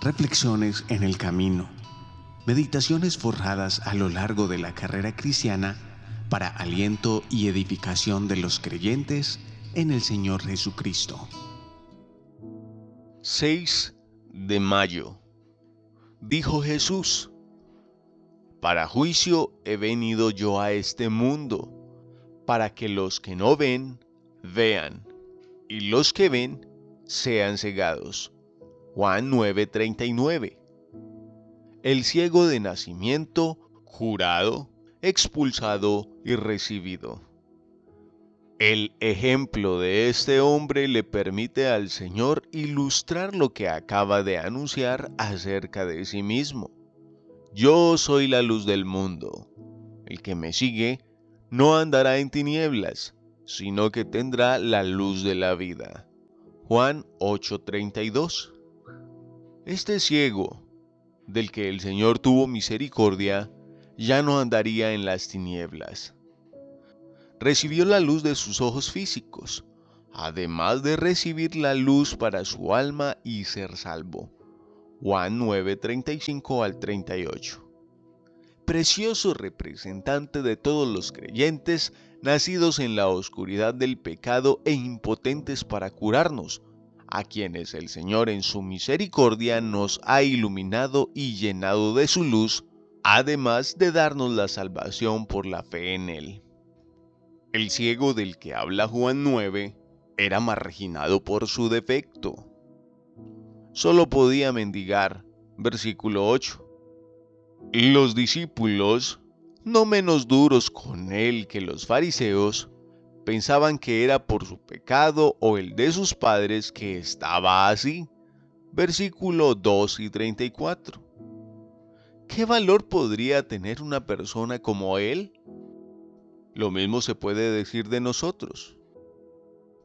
reflexiones en el camino, meditaciones forjadas a lo largo de la carrera cristiana para aliento y edificación de los creyentes en el Señor Jesucristo. 6 de mayo. Dijo Jesús: para juicio he venido yo a este mundo, para que los que no ven, vean, y los que ven, sean cegados. Juan 9:39. El ciego de nacimiento, jurado, expulsado y recibido. El ejemplo de este hombre le permite al Señor ilustrar lo que acaba de anunciar acerca de sí mismo. Yo soy la luz del mundo. El que me sigue no andará en tinieblas, sino que tendrá la luz de la vida. Juan 8:32. Este ciego, del que el Señor tuvo misericordia, ya no andaría en las tinieblas. Recibió la luz de sus ojos físicos, además de recibir la luz para su alma y ser salvo. Juan 9:35 al 38. Precioso representante de todos los creyentes nacidos en la oscuridad del pecado e impotentes para curarnos, a quienes el Señor en su misericordia nos ha iluminado y llenado de su luz, además de darnos la salvación por la fe en Él. El ciego del que habla Juan 9 era marginado por su defecto. Solo podía mendigar. Versículo 8. Los discípulos, no menos duros con él que los fariseos, pensaban que era por su pecado o el de sus padres que estaba así. Versículo 2 y 34. ¿Qué valor podría tener una persona como él? Lo mismo se puede decir de nosotros.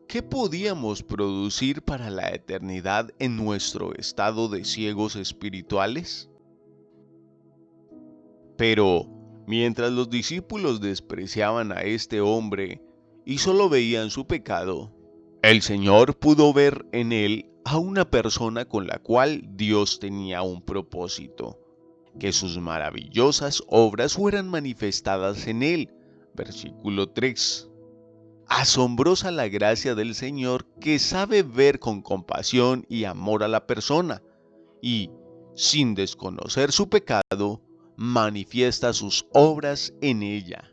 ¿Qué podíamos producir para la eternidad en nuestro estado de ciegos espirituales? Pero, mientras los discípulos despreciaban a este hombre y solo veían su pecado, el Señor pudo ver en él a una persona con la cual Dios tenía un propósito, que sus maravillosas obras fueran manifestadas en él. Versículo 3. Asombrosa la gracia del Señor, que sabe ver con compasión y amor a la persona, y, sin desconocer su pecado, manifiesta sus obras en ella.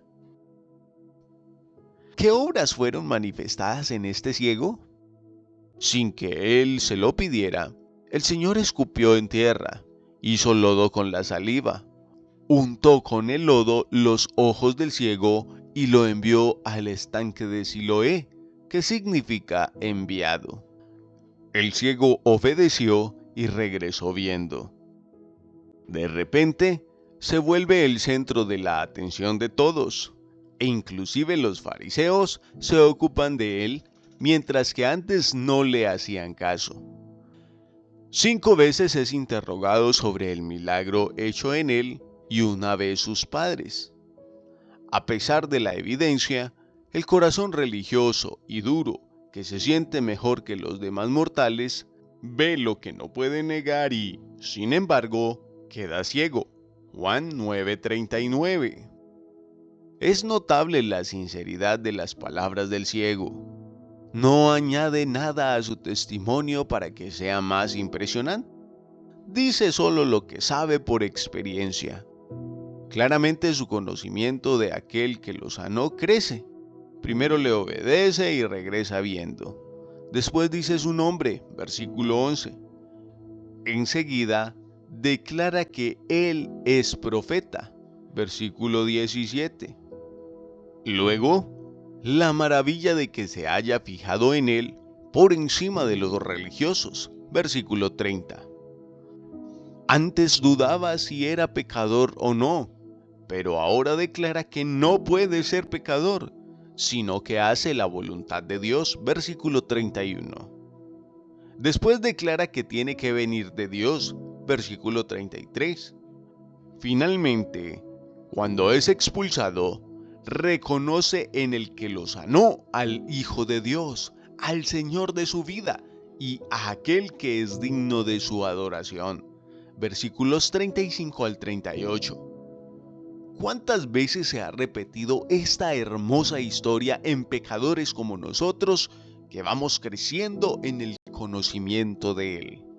¿Qué obras fueron manifestadas en este ciego? Sin que él se lo pidiera, el Señor escupió en tierra, hizo lodo con la saliva, untó con el lodo los ojos del ciego y lo envió al estanque de Siloé, que significa enviado. El ciego obedeció y regresó viendo. De repente, se vuelve el centro de la atención de todos, e inclusive los fariseos se ocupan de él, mientras que antes no le hacían caso. 5 veces es interrogado sobre el milagro hecho en él y una vez sus padres. A pesar de la evidencia, el corazón religioso y duro, que se siente mejor que los demás mortales, ve lo que no puede negar y, sin embargo, queda ciego. Juan 9:39. Es notable la sinceridad de las palabras del ciego. No añade nada a su testimonio para que sea más impresionante. Dice solo lo que sabe por experiencia. Claramente su conocimiento de aquel que lo sanó crece. Primero le obedece y regresa viendo. Después dice su nombre, versículo 11. Enseguida declara que él es profeta, versículo 17. Luego, la maravilla de que se haya fijado en él por encima de los religiosos, versículo 30. Antes dudaba si era pecador o no, pero ahora declara que no puede ser pecador, sino que hace la voluntad de Dios, versículo 31. Después declara que tiene que venir de Dios, versículo 33. Finalmente, cuando es expulsado, reconoce en el que lo sanó al Hijo de Dios, al Señor de su vida y a aquel que es digno de su adoración. versículos 35 al 38. ¿Cuántas veces se ha repetido esta hermosa historia en pecadores como nosotros que vamos creciendo en el conocimiento de Él?